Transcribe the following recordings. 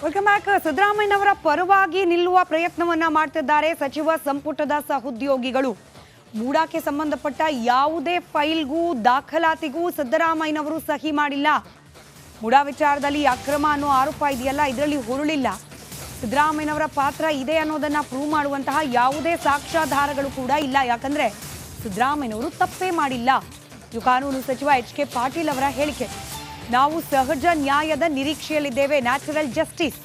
Welcome back. ಸಿದ್ದರಾಮಯ್ಯನವರ ಪರವಾಗಿ ನಿಲ್ಲುವ ಪ್ರಯತ್ನವನ್ನ ಮಾಡ್ತಿದ್ದಾರೆ ಸಚಿವ ಸಂಪುಟದ ಸಹೋದ್ಯೋಗಿಗಳು. ಮೂಡಾಕ್ಕೆ ಸಂಬಂಧಪಟ್ಟ ಯಾವುದೇ ಫೈಲ್ಗೂ ದಾಖಲಾತಿಗೂ ಸಿದ್ದರಾಮಯ್ಯನವರು ಸಹಿ ಮಾಡಿಲ್ಲ. ಮೂಡಾ ವಿಚಾರದಲ್ಲಿ ಅಕ್ರಮ ಅನ್ನೋ ಆರೋಪ ಇದೆಯಲ್ಲ, ಇದರಲ್ಲಿ ಹುರುಳಿಲ್ಲ. ಸಿದ್ದರಾಮಯ್ಯನವರ ಪಾತ್ರ ಇದೆ ಅನ್ನೋದನ್ನ ಪ್ರೂವ್ ಮಾಡುವಂತಹ ಯಾವುದೇ ಸಾಕ್ಷ್ಯಾಧಾರಗಳು ಕೂಡ ಇಲ್ಲ. ಯಾಕಂದ್ರೆ ಸಿದ್ದರಾಮಯ್ಯನವರು ತಪ್ಪೇ ಮಾಡಿಲ್ಲ. ಇದು ಕಾನೂನು ಸಚಿವ ಎಚ್.ಕೆ. ಪಾಟೀಲ್ ಅವರ ಹೇಳಿಕೆ. ನಾವು ಸಹಜ ನ್ಯಾಯದ ನಿರೀಕ್ಷೆಯಲ್ಲಿದ್ದೇವೆ, ನ್ಯಾಚುರಲ್ ಜಸ್ಟಿಸ್.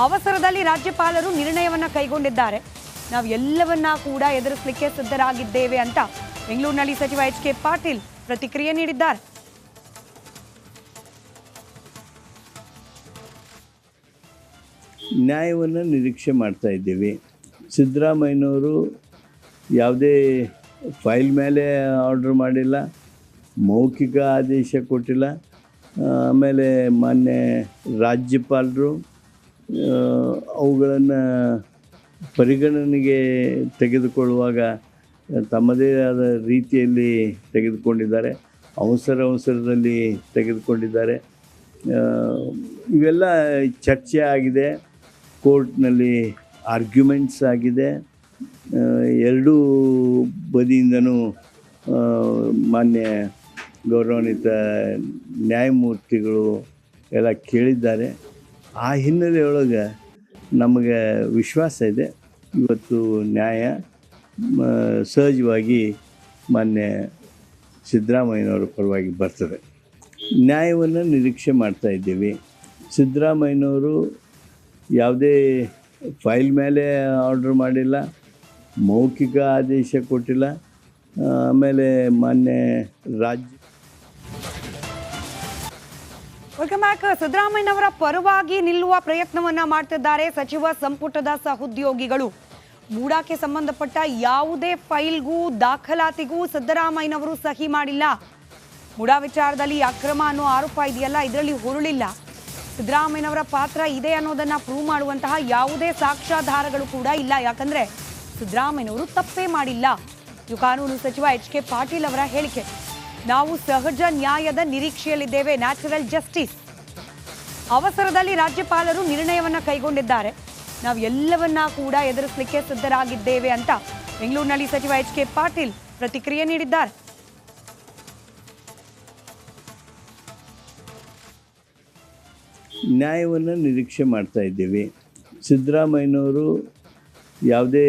ಅವಸರದಲ್ಲಿ ರಾಜ್ಯಪಾಲರು ನಿರ್ಣಯವನ್ನ ಕೈಗೊಂಡಿದ್ದಾರೆ. ನಾವು ಎಲ್ಲವನ್ನ ಕೂಡ ಎದುರಿಸಲಿಕ್ಕೆ ಸಿದ್ಧರಾಗಿದ್ದೇವೆ ಅಂತ ಬೆಂಗಳೂರಿನಲ್ಲಿ ಸಚಿವ ಎಚ್.ಕೆ. ಪಾಟೀಲ್ ಪ್ರತಿಕ್ರಿಯೆ ನೀಡಿದ್ದಾರೆ. ನ್ಯಾಯವನ್ನು ನಿರೀಕ್ಷೆ ಮಾಡ್ತಾ ಇದ್ದೀವಿ. ಸಿದ್ದರಾಮಯ್ಯನವರು ಯಾವುದೇ ಫೈಲ್ ಮೇಲೆ ಆರ್ಡರ್ ಮಾಡಿಲ್ಲ, ಮೌಖಿಕ ಆದೇಶ ಕೊಟ್ಟಿಲ್ಲ. ಆಮೇಲೆ ಮಾನ್ಯ ರಾಜ್ಯಪಾಲರು ಅವುಗಳನ್ನು ಪರಿಗಣನೆಗೆ ತೆಗೆದುಕೊಳ್ಳುವಾಗ ತಮ್ಮದೇ ಆದ ರೀತಿಯಲ್ಲಿ ತೆಗೆದುಕೊಂಡಿದ್ದಾರೆ, ಅವಸರದಲ್ಲಿ ತೆಗೆದುಕೊಂಡಿದ್ದಾರೆ. ಇವೆಲ್ಲ ಚರ್ಚೆ ಆಗಿದೆ, ಕೋರ್ಟ್ನಲ್ಲಿ ಆರ್ಗ್ಯುಮೆಂಟ್ಸ್ ಆಗಿದೆ. ಎರಡೂ ಬದಿಯಿಂದನೂ ಮಾನ್ಯ ಗೌರವಾನ್ವಿತ ನ್ಯಾಯಮೂರ್ತಿಗಳು ಎಲ್ಲ ಕೇಳಿದ್ದಾರೆ. ಆ ಹಿನ್ನೆಲೆಯೊಳಗೆ ನಮಗೆ ವಿಶ್ವಾಸ ಇದೆ, ಇವತ್ತು ನ್ಯಾಯ ಸಹಜವಾಗಿ ಮಾನ್ಯ ಸಿದ್ದರಾಮಯ್ಯನವರ ಪರವಾಗಿ ಬರ್ತದೆ. ನ್ಯಾಯವನ್ನು ನಿರೀಕ್ಷೆ ಮಾಡ್ತಾ ಇದ್ದೀವಿ. ಸಿದ್ದರಾಮಯ್ಯನವರು ಯಾವುದೇ ಫೈಲ್ ಮೇಲೆ ಆರ್ಡರ್ ಮಾಡಿಲ್ಲ, ಮೌಖಿಕ ಆದೇಶ ಕೊಟ್ಟಿಲ್ಲ. ಆಮೇಲೆ ಮಾನ್ಯ ವೆಲ್ಕಮ್ ಬ್ಯಾಕ್. ಸಿದ್ದರಾಮಯ್ಯನವರ ಪರವಾಗಿ ನಿಲ್ಲುವ ಪ್ರಯತ್ನವನ್ನ ಮಾಡ್ತಿದ್ದಾರೆ ಸಚಿವ ಸಂಪುಟದ ಸಹೋದ್ಯೋಗಿಗಳು. ಮೂಡಾಕ್ಕೆ ಸಂಬಂಧಪಟ್ಟ ಯಾವುದೇ ಫೈಲ್ಗೂ ದಾಖಲಾತಿಗೂ ಸಿದ್ದರಾಮಯ್ಯನವರು ಸಹಿ ಮಾಡಿಲ್ಲ. ಮೂಡಾ ವಿಚಾರದಲ್ಲಿ ಅಕ್ರಮ ಅನ್ನೋ ಆರೋಪ ಇದೆಯಲ್ಲ, ಇದರಲ್ಲಿ ಹುರುಳಿಲ್ಲ. ಸಿದ್ದರಾಮಯ್ಯನವರ ಪಾತ್ರ ಇದೆ ಅನ್ನೋದನ್ನ ಪ್ರೂವ್ ಮಾಡುವಂತಹ ಯಾವುದೇ ಸಾಕ್ಷ್ಯಾಧಾರಗಳು ಕೂಡ ಇಲ್ಲ. ಯಾಕಂದ್ರೆ ಸಿದ್ದರಾಮಯ್ಯನವರು ತಪ್ಪೇ ಮಾಡಿಲ್ಲ. ಇದು ಕಾನೂನು ಸಚಿವ ಎಚ್.ಕೆ. ಪಾಟೀಲ್ ಅವರ ಹೇಳಿಕೆ. ನಾವು ಸಹಜ ನ್ಯಾಯದ ನಿರೀಕ್ಷೆಯಲ್ಲಿದ್ದೇವೆ, ನ್ಯಾಚುರಲ್ ಜಸ್ಟಿಸ್. ಅವಸರದಲ್ಲಿ ರಾಜ್ಯಪಾಲರು ನಿರ್ಣಯವನ್ನ ಕೈಗೊಂಡಿದ್ದಾರೆ. ನಾವು ಎಲ್ಲವನ್ನ ಕೂಡ ಎದುರಿಸಲಿಕ್ಕೆ ಸಿದ್ಧರಾಗಿದ್ದೇವೆ ಅಂತ ಬೆಂಗಳೂರಿನಲ್ಲಿ ಸಚಿವ ಎಚ್.ಕೆ. ಪಾಟೀಲ್ ಪ್ರತಿಕ್ರಿಯೆ ನೀಡಿದ್ದಾರೆ. ನ್ಯಾಯವನ್ನು ನಿರೀಕ್ಷೆ ಮಾಡ್ತಾ ಇದ್ದೀವಿ. ಸಿದ್ದರಾಮಯ್ಯನವರು ಯಾವುದೇ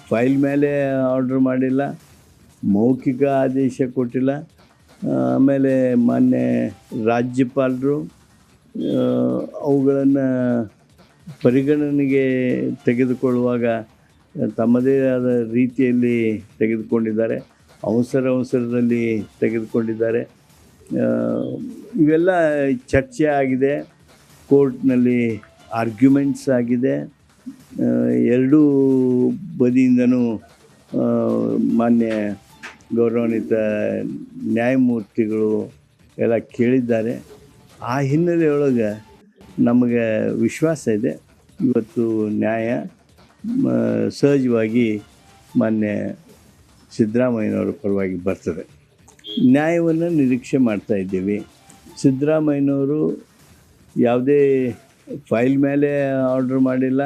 ಫೈಲ್ ಮೇಲೆ ಆರ್ಡರ್ ಮಾಡಿಲ್ಲ, ಮೌಖಿಕ ಆದೇಶ ಕೊಟ್ಟಿಲ್ಲ. ಆಮೇಲೆ ಮಾನ್ಯ ರಾಜ್ಯಪಾಲರು ಅವುಗಳನ್ನು ಪರಿಗಣನೆಗೆ ತೆಗೆದುಕೊಳ್ಳುವಾಗ ತಮ್ಮದೇ ಆದ ರೀತಿಯಲ್ಲಿ ತೆಗೆದುಕೊಂಡಿದ್ದಾರೆ, ಅವಸರದಲ್ಲಿ ತೆಗೆದುಕೊಂಡಿದ್ದಾರೆ. ಇವೆಲ್ಲ ಚರ್ಚೆ ಆಗಿದೆ, ಕೋರ್ಟ್ನಲ್ಲಿ ಆರ್ಗ್ಯುಮೆಂಟ್ಸ್ ಆಗಿದೆ. ಎರಡೂ ಬದಿಯಿಂದನೂ ಮಾನ್ಯ ಗೌರವಾನ್ವಿತ ನ್ಯಾಯಮೂರ್ತಿಗಳು ಎಲ್ಲ ಕೇಳಿದ್ದಾರೆ. ಆ ಹಿನ್ನೆಲೆಯೊಳಗೆ ನಮಗೆ ವಿಶ್ವಾಸ ಇದೆ, ಇವತ್ತು ನ್ಯಾಯ ಸಹಜವಾಗಿ ಮಾನ್ಯ ಸಿದ್ದರಾಮಯ್ಯನವರ ಪರವಾಗಿ ಬರ್ತದೆ. ನ್ಯಾಯವನ್ನು ನಿರೀಕ್ಷೆ ಮಾಡ್ತಾ ಇದ್ದೀವಿ. ಸಿದ್ದರಾಮಯ್ಯನವರು ಯಾವುದೇ ಫೈಲ್ ಮೇಲೆ ಆರ್ಡರ್ ಮಾಡಿಲ್ಲ,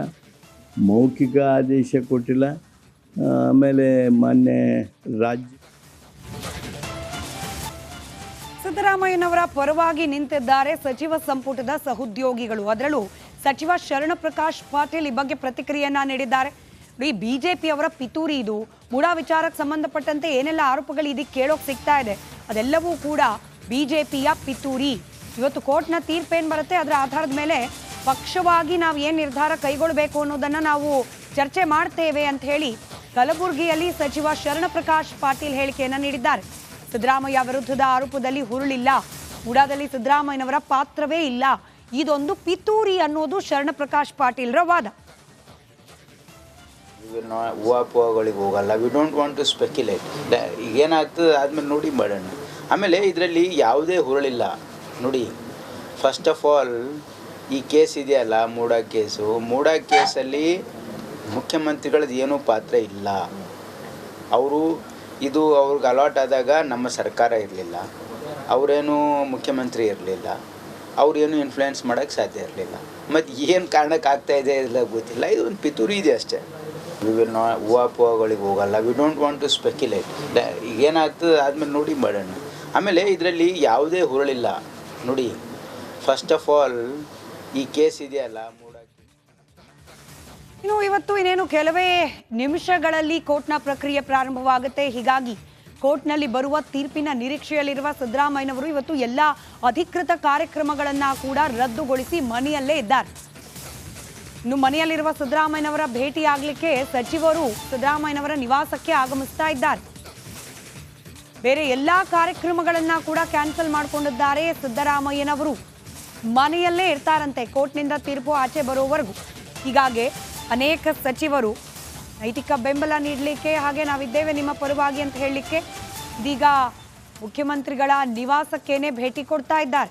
ಮೌಖಿಕ ಆದೇಶ ಕೊಟ್ಟಿಲ್ಲ. ಆಮೇಲೆ ಮಾನ್ಯ ಸಿದ್ದರಾಮಯ್ಯನವರ ಪರವಾಗಿ ನಿಂತಿದ್ದಾರೆ ಸಚಿವ ಸಂಪುಟದ ಸಹೋದ್ಯೋಗಿಗಳು. ಅದರಲ್ಲೂ ಸಚಿವ ಶರಣಪ್ರಕಾಶ್ ಪಾಟೀಲ್ ಈ ಬಗ್ಗೆ ಪ್ರತಿಕ್ರಿಯೆಯನ್ನ ನೀಡಿದ್ದಾರೆ. ಬಿಜೆಪಿ ಅವರ ಪಿತೂರಿ ಇದು. ಮೂಡಾ ವಿಚಾರಕ್ಕೆ ಸಂಬಂಧಪಟ್ಟಂತೆ ಏನೆಲ್ಲ ಆರೋಪಗಳು ಇದಕ್ಕೆ ಕೇಳೋಕೆ ಸಿಗ್ತಾ ಇದೆ, ಅದೆಲ್ಲವೂ ಕೂಡ ಬಿಜೆಪಿಯ ಪಿತೂರಿ. ಇವತ್ತು ಕೋರ್ಟ್ನ ತೀರ್ಪೇನು ಬರುತ್ತೆ, ಅದರ ಆಧಾರದ ಮೇಲೆ ಪಕ್ಷವಾಗಿ ನಾವು ಏನು ನಿರ್ಧಾರ ಕೈಗೊಳ್ಳಬೇಕು ಅನ್ನೋದನ್ನ ನಾವು ಚರ್ಚೆ ಮಾಡ್ತೇವೆ ಅಂತ ಹೇಳಿ ಕಲಬುರಗಿಯಲ್ಲಿ ಸಚಿವ ಶರಣಪ್ರಕಾಶ್ ಪಾಟೀಲ್ ಹೇಳಿಕೆಯನ್ನ ನೀಡಿದ್ದಾರೆ. ಸಿದ್ದರಾಮಯ್ಯ ವಿರುದ್ಧದ ಆರೋಪದಲ್ಲಿ ಹುರುಳಿಲ್ಲ, ಮೂಡಾದಲ್ಲಿ ಸಿದ್ದರಾಮಯ್ಯನವರ ಪಾತ್ರವೇ ಇಲ್ಲ, ಇದೊಂದು ಪಿತೂರಿ ಅನ್ನೋದು ಶರಣಪ್ರಕಾಶ್ ಪಾಟೀಲ್ರ ವಾದ. ಊಹಾಪೋಹಗಳಿಗೆ ಹೋಗಲ್ಲ. We don't want to speculate. ಈಗ ಏನಾಗ್ತದೆ ಆದಮೇಲೆ ನೋಡಿ ಮಾಡೋಣ. ಆಮೇಲೆ ಇದರಲ್ಲಿ ಯಾವುದೇ ಹುರುಳಿಲ್ಲ ನೋಡಿ. ಫಸ್ಟ್ ಆಫ್ ಆಲ್ ಈ ಕೇಸ್ ಇದೆಯಲ್ಲ, ಮೂಡಾ ಕೇಸಲ್ಲಿ ಮುಖ್ಯಮಂತ್ರಿಗಳದ್ದು ಏನೂ ಪಾತ್ರ ಇಲ್ಲ. ಅವ್ರಿಗೆ ಅಲಾಟ್ ಆದಾಗ ನಮ್ಮ ಸರ್ಕಾರ ಇರಲಿಲ್ಲ, ಅವರೇನು ಮುಖ್ಯಮಂತ್ರಿ ಇರಲಿಲ್ಲ. ಅವ್ರು ಏನು ಇನ್ಫ್ಲುಯೆನ್ಸ್ ಮಾಡೋಕ್ಕೆ ಸಾಧ್ಯ ಇರಲಿಲ್ಲ. ಮತ್ತು ಏನು ಕಾರಣಕ್ಕೆ ಆಗ್ತಾ ಇದೆ ಎಲ್ಲ ಗೊತ್ತಿಲ್ಲ, ಇದು ಒಂದು ಪಿತೂರಿ ಇದೆ ಅಷ್ಟೇ. ವಿ ವಿಲ್ ನಾ ಊಹಾಪೋಹಗಳಿಗೆ ಹೋಗಲ್ಲ. We don't want to speculate. ಏನಾಗ್ತದೆ ಆದಮೇಲೆ ನೋಡಿ ಮಾಡೋಣ. ಆಮೇಲೆ ಇದರಲ್ಲಿ ಯಾವುದೇ ಹುರುಳಿಲ್ಲ ನೋಡಿ. ಫಸ್ಟ್ ಆಫ್ ಆಲ್ ಈ ಕೇಸ್ ಇದೆಯಲ್ಲ ಇನ್ನು ಇವತ್ತು ಇನ್ನೇನು ಕೆಲವೇ ನಿಮಿಷಗಳಲ್ಲಿ ಕೋರ್ಟ್ನ ಪ್ರಕ್ರಿಯೆ ಪ್ರಾರಂಭವಾಗುತ್ತೆ. ಹೀಗಾಗಿ ಕೋರ್ಟ್ನಲ್ಲಿ ಬರುವ ತೀರ್ಪಿನ ನಿರೀಕ್ಷೆಯಲ್ಲಿರುವ ಸಿದ್ದರಾಮಯ್ಯನವರು ಇವತ್ತು ಎಲ್ಲ ಅಧಿಕೃತ ಕಾರ್ಯಕ್ರಮಗಳನ್ನು ಕೂಡ ರದ್ದುಗೊಳಿಸಿ ಮನೆಯಲ್ಲೇ ಇದ್ದಾರೆ. ಇನ್ನು ಮನೆಯಲ್ಲಿರುವ ಸಿದ್ದರಾಮಯ್ಯನವರ ಭೇಟಿಯಾಗಲಿಕ್ಕೆ ಸಚಿವರು ಸಿದ್ದರಾಮಯ್ಯನವರ ನಿವಾಸಕ್ಕೆ ಆಗಮಿಸ್ತಾ ಇದ್ದಾರೆ. ಬೇರೆ ಎಲ್ಲ ಕಾರ್ಯಕ್ರಮಗಳನ್ನು ಕೂಡ ಕ್ಯಾನ್ಸಲ್ ಮಾಡಿಕೊಂಡಿದ್ದಾರೆ. ಸಿದ್ದರಾಮಯ್ಯನವರು ಮನೆಯಲ್ಲೇ ಇರ್ತಾರಂತೆ ಕೋರ್ಟ್ನಿಂದ ತೀರ್ಪು ಆಚೆ ಬರೋವರೆಗೂ. ಹೀಗಾಗಿ ಅನೇಕ ಸಚಿವರು ನೈತಿಕ ಬೆಂಬಲ ನೀಡಲಿಕ್ಕೆ, ಹಾಗೆ ನಾವಿದ್ದೇವೆ ನಿಮ್ಮ ಪರವಾಗಿ ಅಂತ ಹೇಳಲಿಕ್ಕೆ ಇದೀಗ ಮುಖ್ಯಮಂತ್ರಿಗಳ ನಿವಾಸಕ್ಕೇನೆ ಭೇಟಿ ಕೊಡ್ತಾ ಇದ್ದಾರೆ.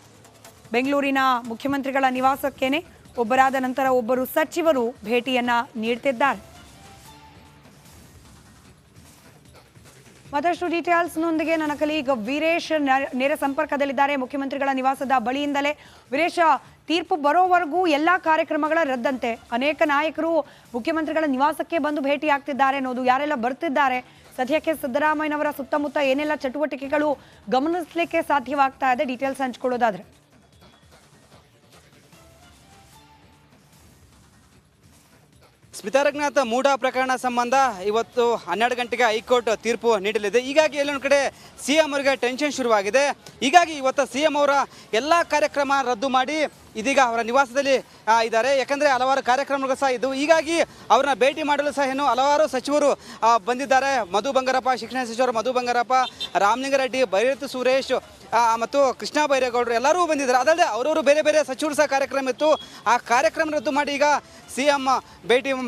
ಬೆಂಗಳೂರಿನ ಮುಖ್ಯಮಂತ್ರಿಗಳ ನಿವಾಸಕ್ಕೇನೆ ಒಬ್ಬರಾದ ನಂತರ ಒಬ್ಬರು ಸಚಿವರು ಭೇಟಿಯನ್ನ ನೀಡ್ತಿದ್ದಾರೆ. ಮತ್ತಷ್ಟು ಡೀಟೇಲ್ಸ್ನೊಂದಿಗೆ ನನ್ನ ಕಲೀಗ್ ವೀರೇಶ್ ನೇರ ಸಂಪರ್ಕದಲ್ಲಿದ್ದಾರೆ ಮುಖ್ಯಮಂತ್ರಿಗಳ ನಿವಾಸದ ಬಳಿಯಿಂದಲೇ. ವೀರೇಶ್, ತೀರ್ಪು ಬರೋವರೆಗೂ ಎಲ್ಲ ಕಾರ್ಯಕ್ರಮಗಳ ರದ್ದಂತೆ. ಅನೇಕ ನಾಯಕರು ಮುಖ್ಯಮಂತ್ರಿಗಳ ನಿವಾಸಕ್ಕೆ ಬಂದು ಭೇಟಿ ಆಗ್ತಿದ್ದಾರೆ ಅನ್ನೋದು, ಯಾರೆಲ್ಲ ಬರ್ತಿದ್ದಾರೆ, ಸದ್ಯಕ್ಕೆ ಸಿದ್ದರಾಮಯ್ಯನವರ ಸುತ್ತಮುತ್ತ ಏನೆಲ್ಲ ಚಟುವಟಿಕೆಗಳು ಗಮನಿಸಲಿಕ್ಕೆ ಸಾಧ್ಯವಾಗ್ತಾ ಇದೆ, ಡೀಟೇಲ್ಸ್ ಹಂಚ್ಕೊಳ್ಳೋದಾದ್ರೆ. ಸ್ಮಿತಾ ರಂಗನಾಥ್ ಮೂಡಾ ಪ್ರಕರಣ ಸಂಬಂಧ ಇವತ್ತು 12 ಗಂಟೆಗೆ ಹೈಕೋರ್ಟ್ ತೀರ್ಪು ನೀಡಲಿದೆ. ಹೀಗಾಗಿ ಎಲ್ಲೊಂದು ಕಡೆ CM ಅವರಿಗೆ ಟೆನ್ಷನ್ ಶುರುವಾಗಿದೆ. ಹೀಗಾಗಿ ಇವತ್ತು CM ಅವರ ಎಲ್ಲ ಕಾರ್ಯಕ್ರಮ ರದ್ದು ಮಾಡಿ ಇದೀಗ ಅವರ ನಿವಾಸದಲ್ಲಿ ಇದ್ದಾರೆ. ಯಾಕಂದರೆ ಹಲವಾರು ಕಾರ್ಯಕ್ರಮಗಳು ಸಹ ಇದ್ದು, ಹೀಗಾಗಿ ಅವ್ರನ್ನ ಭೇಟಿ ಮಾಡಲು ಸಹ ಏನು ಹಲವಾರು ಸಚಿವರು ಬಂದಿದ್ದಾರೆ. ಮಧು ಬಂಗಾರಪ್ಪ, ಶಿಕ್ಷಣ ಸಚಿವರು ಮಧು ಬಂಗಾರಪ್ಪ, ರಾಮಲಿಂಗಾರೆಡ್ಡಿ, ಬೈರತಿ ಸುರೇಶ್ ಮತ್ತು ಕೃಷ್ಣ ಬೈರೇಗೌಡರು ಎಲ್ಲರೂ ಬಂದಿದ್ದಾರೆ. ಅದಲ್ಲದೆ ಅವರವರು ಬೇರೆ ಬೇರೆ ಸಚಿವರು ಸಹ ಕಾರ್ಯಕ್ರಮ ಇತ್ತು. ಆ ಕಾರ್ಯಕ್ರಮ ರದ್ದು ಮಾಡಿ ಈಗ CM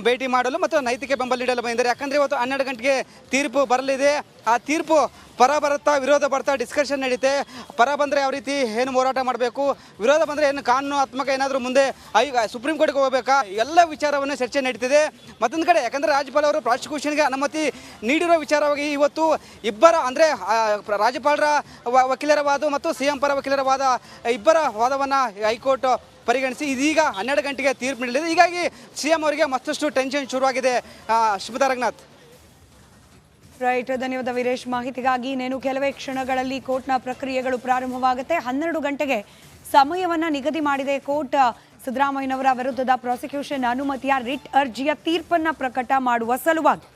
ಭೇಟಿ ಮಾಡಲು ಮತ್ತು ನೈತಿಕ ಬೆಂಬಲ ನೀಡಲು ಬಂದಿದ್ದಾರೆ. ಯಾಕಂದರೆ ಇವತ್ತು 12 ಗಂಟೆಗೆ ತೀರ್ಪು ಬರಲಿದೆ. ಆ ತೀರ್ಪು ಪರ ಬರುತ್ತಾ ವಿರೋಧ ಬರ್ತಾ ಡಿಸ್ಕಷನ್ ನಡೀತೆ. ಪರ ಬಂದರೆ ಯಾವ ರೀತಿ ಏನು ಹೋರಾಟ ಮಾಡಬೇಕು, ವಿರೋಧ ಬಂದರೆ ಏನು ಕಾನೂನಾತ್ಮಕ ಏನಾದರೂ ಮುಂದೆ ಸುಪ್ರೀಂ ಕೋರ್ಟ್ಗೆ ಹೋಗಬೇಕಾ, ಎಲ್ಲ ವಿಚಾರವನ್ನು ಚರ್ಚೆ ನಡೀತಿದೆ. ಮತ್ತೊಂದು ಕಡೆ ಯಾಕಂದರೆ ರಾಜ್ಯಪಾಲ ಅವರು ಪ್ರಾಸಿಕ್ಯೂಷನ್ಗೆ ಅನುಮತಿ ನೀಡಿರೋ ವಿಚಾರವಾಗಿ ಇವತ್ತು ಇಬ್ಬರ ಅಂದರೆ ರಾಜ್ಯಪಾಲರ ವಕೀಲರ ವಾದ ಮತ್ತು CM ಪರ ವಕೀಲರ ವಾದ, ಇಬ್ಬರ ವಾದವನ್ನು ಹೈಕೋರ್ಟ್ ಪರಿಗಣಿಸಿ ಇದೀಗ 12 ಗಂಟೆಗೆ ತೀರ್ಪು ನೀಡಲಿದೆ. ಹೀಗಾಗಿ CM ಅವರಿಗೆ ಮತ್ತಷ್ಟು ಟೆನ್ಷನ್ ಶುರುವಾಗಿದೆ. ಸ್ಮಿತಾ ರಂಗನಾಥ್. ರೈಟ್, ಧನ್ಯವಾದ ವೀರೇಶ್ ಮಾಹಿತಿಗಾಗಿ. ಇನ್ನೇನು ಕೆಲವೇ ಕ್ಷಣಗಳಲ್ಲಿ ಕೋರ್ಟ್ನ ಪ್ರಕ್ರಿಯೆಗಳು ಪ್ರಾರಂಭವಾಗುತ್ತೆ. 12 ಗಂಟೆಗೆ ಸಮಯವನ್ನ ನಿಗದಿ ಮಾಡಿದೆ ಕೋರ್ಟ್. ಸಿದ್ದರಾಮಯ್ಯನವರ ವಿರುದ್ಧದ ಪ್ರಾಸಿಕ್ಯೂಷನ್ ಅನುಮತಿಯ ರಿಟ್ ಅರ್ಜಿಯ ತೀರ್ಪನ್ನ ಪ್ರಕಟ ಮಾಡುವ ಸಲುವಾಗಿ